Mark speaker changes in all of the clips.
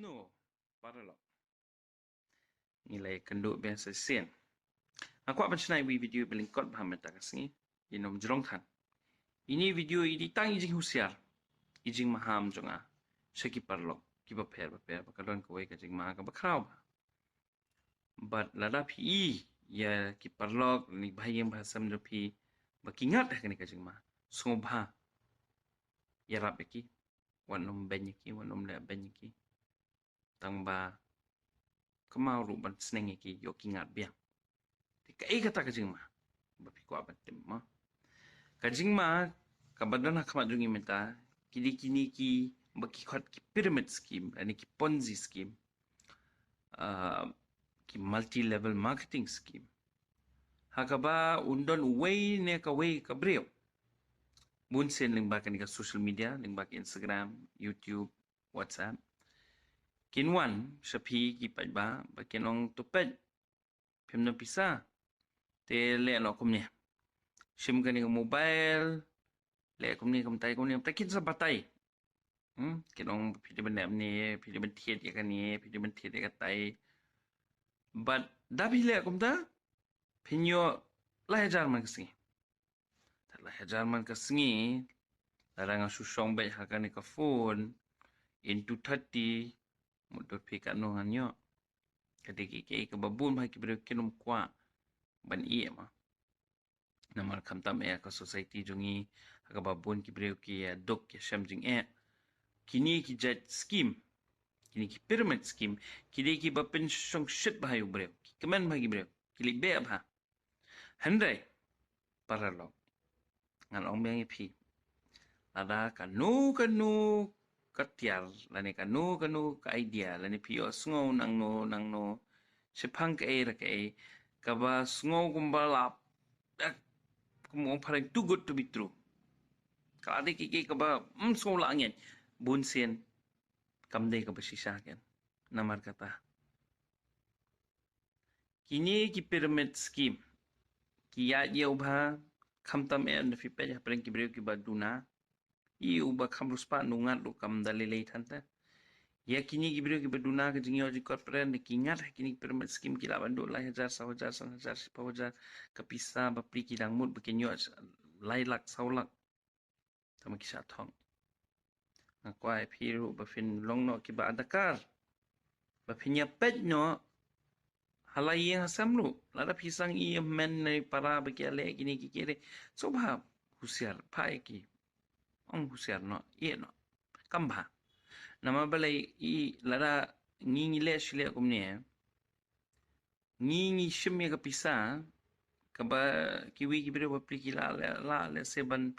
Speaker 1: No, paralog. Nilai kenduk biasa sen. Aku akan cenai video berlingkot bahagia tak kasih. Inom jerong tan. Ini video ini tang ijing husiar. Ijing maham jonga. Syaki paralog. Kiba per. Bakalon kawai kajing maha kabakraw. But lada pi ya ki paralog ni bahayang bahasa mendepi. Bakingat dah kani kajing maha. Sungobha. Ya rap ki. Wanom benyaki. Wanom le benyaki. Tang ba. Kemau ruban seneng ki yo kingat biang. Tika kata kajing ma. Bapi ko aban tim ma. Kajing ma kabadan hakamat dungi menta kini ki baki khat ki pyramid scheme ani ki ponzi scheme. Ki multi level marketing scheme. Hakaba undon way ne ka way ka breo. Bun sen ling ba ka social media, ling ba Instagram, YouTube, WhatsApp. Kinwan shapi ki pajba bakinong tupad. Pimno pisa. Te le no kumnya. Sim kani ka mobile. Le kumnya kumtai kumnya. Takin sa batay. Kinong pili benem ni, pili bentiet ya kan ni, pili bentiet ya katai. But dabi le kumta. Pinyo lahajar man kasingi. Lahajar man kasingi. Larang susong bay hakan ni ka phone. Into 30. Mudot pikat no hanyo. Kadiki ka babun ba kibiro kinom kwa. Ban iya ma. Namal kamtam ka society jungi hakababun kibiro ki dok ya shamjing kini ki jet scheme. Kini ki pyramid scheme. Kini ki bapin song shit bahayu bro. Kemen bagi bro. Kili be abha. Handai paralog. Ngan ong bang ipi. Lada kanu katiar. Lani kanu ka idea. Lani piyo sngo nang no. Sipang ka ra kaba sngo kumbalap. Kumong parang too good to be true. Kalau ada kiki kaba sngo langyan. Bunsen. Kamdai ka basisyakan. Namar kata. Kini ki pyramid scheme. Kiya dia ubah kamtam na fipet parang kibreu ki baduna. I ubah kamruspa nungat lu kam dalilay tanta. Ya kini kibreu ki baduna ke jingioh jikot peren kingat kini pyramid scheme kila bandu lai hajar sawajar sanhajar sipawajar kapisa bapri kidang mut bekinyo lailak saulak. Sama kisah thong. Ngakwai piru bafin long no kiba adakar. Bafinya pet no halai yang samlu. Lada pisang iya men na para bagi ale gini kikire. So bah husiar pai ki. Husiar no iya no. Kambha. Nama balai i lada ngingi le shile kumne. Ngingi shimya ka pisa. Kaba kiwi kibire bapri kila le seban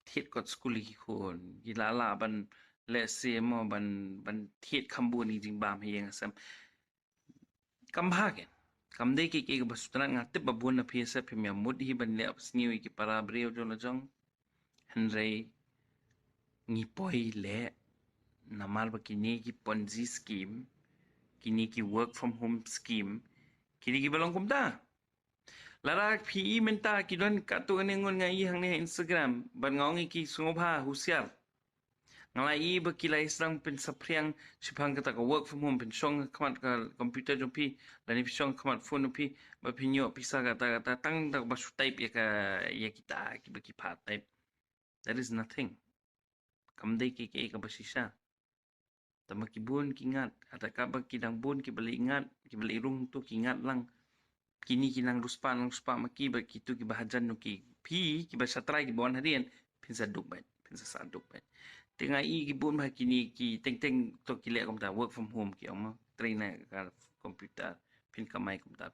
Speaker 1: thiet kot skuli ki khon. Kila la ban le se mo ban thiet kambu ni jing bam hiyang asam. Kambhagen. Kamdai ki basutana ngatip babun na piyasa pimya mudhi ban le apsniwi ki para breo jo lajong. Henry ngipoi le namal ba kini ki ponzi scheme. Kini ki work from home scheme. Kini ki balong kumta. Lara PE menta ki don katu ngon ngai hang ni Instagram ban ngongi ki sungobha husiar. Ngalai berkilai serang pen sapriang sipang kata ka work from home pen song kamat ka komputer jompi lani song kamat phone jompi bapinyo pisa kata tang tak basu type ya kita ki baki pat type. That is nothing. Kamdai ki ka basisa. Tama kibun kingat ada kabak kidang bun ki bali ingat ki bali rung tu kingat lang. Kini kinang ruspa maki baki tu ki bahajan no ki pi ki basatrai ki bon harian pinsa duk saduk bet. Tengah gibun bah kini ki teng to ki le komta work from home ki oma trainer ka komputer pin kamai komta.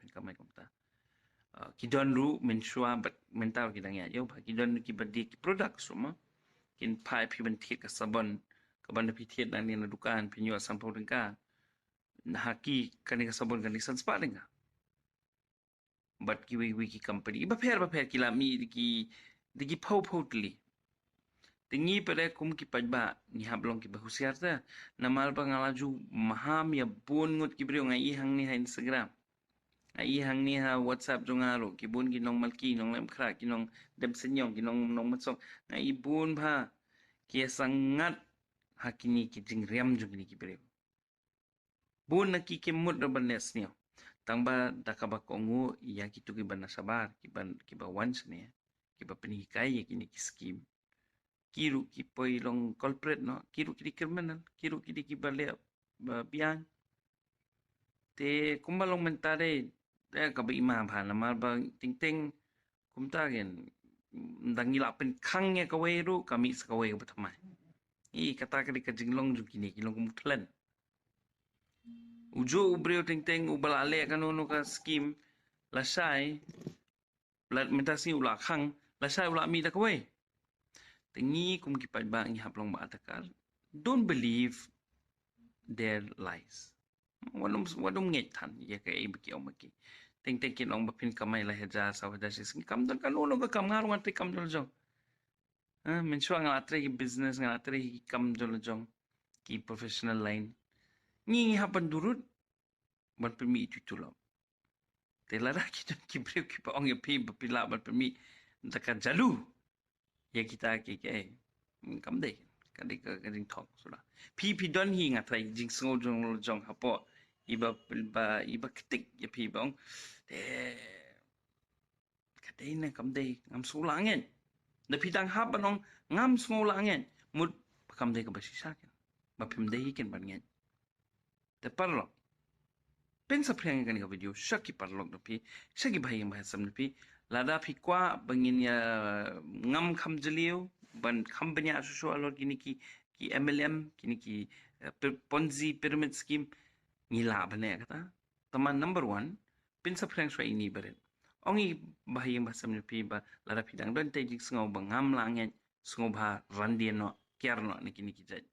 Speaker 1: Ki don ru mensua but mental ki dang ya yo bah ki don ki badi ki product semua kin pai pi ban thiet ka sabon ka ban pi thiet dan ni na dukan pi nyo sampau dengka na haki kan ka sabon kan lisan spa dengka. But ki ki company ba pher ki la mi ki pau tli. Tinggi pada kum ki pajba ni hablong ki bahusiar ta namal pa ngalaju maham ya bun ngut ki brio ngai hang ni ha Instagram ai hang ni ha WhatsApp jong aro ki bun ki nong malki nong lem khra ki nong dem senyong ki nong matsong ngai bun bha ki sangat hakini ki jing riam jong ni ki brio Bun na kikimut na banes niyo. Tangba dakaba kongu ya kitu kiba nasabar, kiba once niya. Kiba penihikay kini kiskim. Kiru kipoy long culprit no. Kiru kidi criminal. Kiru kidi kiba le biang. Te kumbalong mentare. Kaba imam ha namal ba ting kumtagen. Dangilapin kangnya kaweru kami sakaway kabatamay. Kata ka di ka jinglong jukini kilong kumutlan. Ujo ubreo ting ubalale kanono ka skim lasai mentasi ula khang lasai ula mi dakaway. Tengi kum kipad ba ngi haplong ba atakar. Don't believe their lies. Wadum ngetan ya ka ibiki omaki. Ting kinong bapin kamay lahaja sa wadasis. Kam dal kanono ka kam ngarong ati kam dal jong. Mensua ngalatre ki business ngalatre ki kam dal jong ki professional line. Ngi hapan durut ban permi itu tulom. Telara kita kibreu kipa ong ya pi bapila ban permi dekat jalu. Ya kita ke kam deh kading thong sudah. Pi don hi ngatai jing sngo jong hapo iba ketik ya pi bong. Kadai na kam deh ngam sulangen. Da pi dang hap banong ngam sngo langen. Mud kam deh ka basisaken. Bapim deh iken ban ngen. Te parlo. Pensa priang kan ka video shaki parlok no pi shaki bahayang bahasam no pi lada pi kwa bangin ya ngam kham jeliu ban kham banya susu alor kini ki MLM kini ki Ponzi pyramid scheme ngila bane kata teman number 1 pensa priang shwa ini beren ongi bahayang bahasam no pi ba lada pi dang don te jik ngau bangam langen ngau ba randien no kiar no ni kini ki jaj